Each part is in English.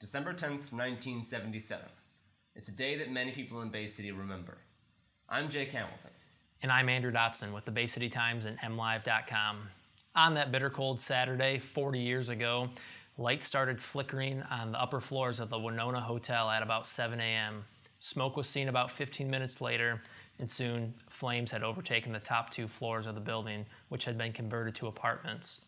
December 10th, 1977. It's a day that many people in Bay City remember. I'm Jake Hamilton. And I'm Andrew Dotson with the Bay City Times and MLive.com. On that bitter cold Saturday, 40 years ago, lights started flickering on the upper floors of the Wenonah Hotel at about 7 a.m. Smoke was seen about 15 minutes later, and soon flames had overtaken the top 2 floors of the building, which had been converted to apartments.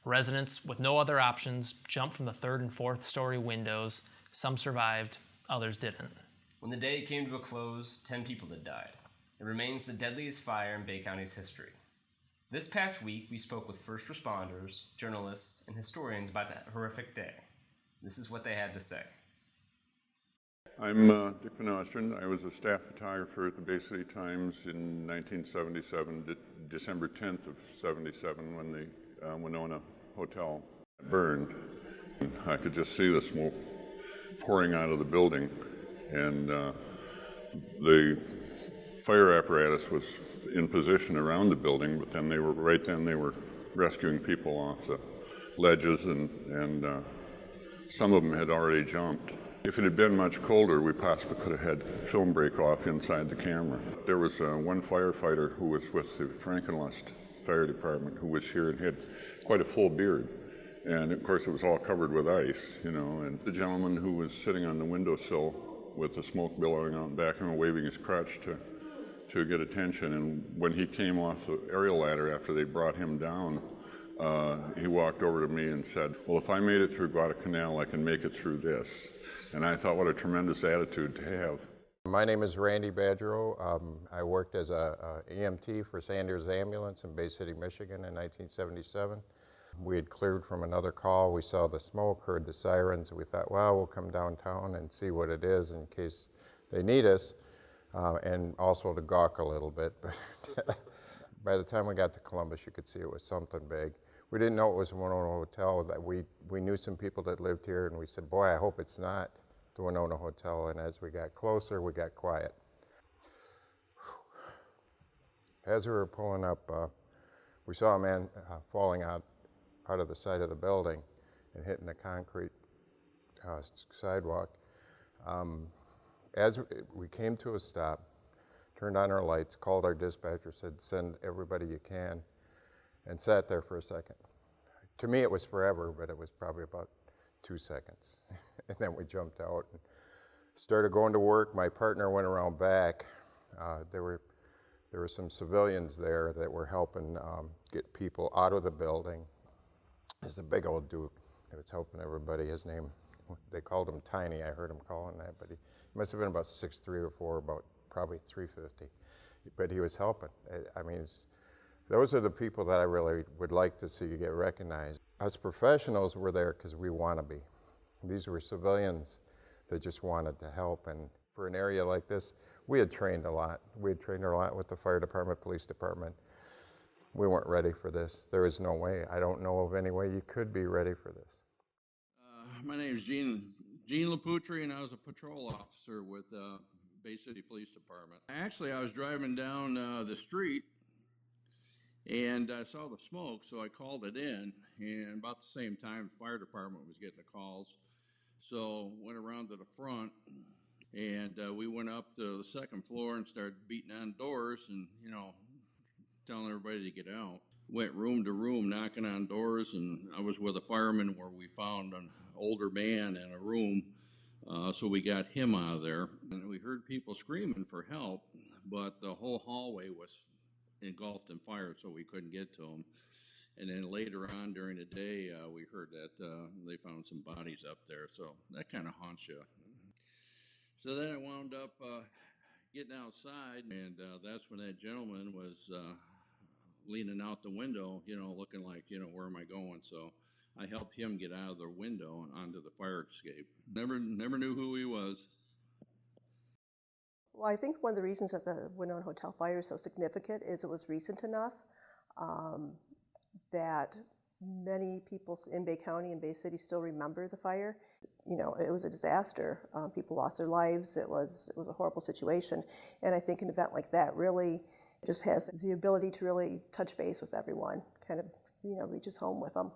Residents with no other options jumped from the 3rd and 4th story windows. Some survived, others didn't. When the day came to a close, 10 people had died. It remains the deadliest fire in Bay County's history. This past week, we spoke with first responders, journalists, and historians about that horrific day. This is what they had to say. I'm Dick Nostrand. I was a staff photographer at the Bay City Times in 1977, December 10th of 77, when the Wenonah Hotel burned. I could just see the smoke pouring out of the building, and the fire apparatus was in position around the building, but then they were rescuing people off the ledges, and some of them had already jumped. If it had been much colder, we possibly could have had film break off inside the camera. There was one firefighter who was with the Frankenlust Fire Department who was here and had quite a full beard. And of course it was all covered with ice, you know, and the gentleman who was sitting on the windowsill with the smoke billowing out back of him, waving his crutch to get attention. And when he came off the aerial ladder after they brought him down, he walked over to me and said, "Well, if I made it through Guadalcanal, I can make it through this." And I thought, what a tremendous attitude to have. My name is Randy Badgerow. I worked as a EMT for Sanders Ambulance in Bay City, Michigan in 1977. We had cleared from another call. We saw the smoke, heard the sirens. We thought, well, we'll come downtown and see what it is in case they need us, and also to gawk a little bit. But by the time we got to Columbus, you could see it was something big. We didn't know it was a Wenonah Hotel. That we knew some people that lived here, and we said, boy, I hope it's not the Wenonah Hotel. And as we got closer, we got quiet. As we were pulling up, we saw a man falling out of the side of the building and hitting the concrete sidewalk. As we came to a stop, turned on our lights, called our dispatcher, said, send everybody you can, and sat there for a second. To me, it was forever, but it was probably about 2 seconds. And then we jumped out and started going to work. My partner went around back. There were some civilians there that were helping get people out of the building. There's a big old dude that was helping everybody. His name, they called him Tiny. I heard him calling that, but he must have been about 6'3" or 4", about probably 350. But he was helping. I mean, those are the people that I really would like to see get recognized. Us professionals were there because we want to be. These were civilians that just wanted to help. And for an area like this, we had trained a lot. We had trained a lot with the fire department, police department. We weren't ready for this. There is no way. I don't know of any way you could be ready for this. My name is Gene Lepouttre, and I was a patrol officer with Bay City Police Department. Actually, I was driving down the street, and I saw the smoke, so I called it in, and about the same time, the fire department was getting the calls. So went around to the front, and we went up to the 2nd floor and started beating on doors and, you know, telling everybody to get out. Went room to room, knocking on doors, and I was with a fireman where we found an older man in a room, so we got him out of there. And we heard people screaming for help, but the whole hallway was engulfed in fire, so we couldn't get to them. And then later on during the day, we heard that they found some bodies up there, so that kind of haunts you. So then I wound up getting outside, and that's when that gentleman was leaning out the window, you know, looking like, you know, where am I going? So I helped him get out of the window and onto the fire escape. Never knew who he was. Well, I think one of the reasons that the Wenonah Hotel fire is so significant is it was recent enough that many people in Bay County and Bay City still remember the fire. You know, it was a disaster. People lost their lives. It was a horrible situation. And I think an event like that really just has the ability to really touch base with everyone, kind of, you know, reaches home with them.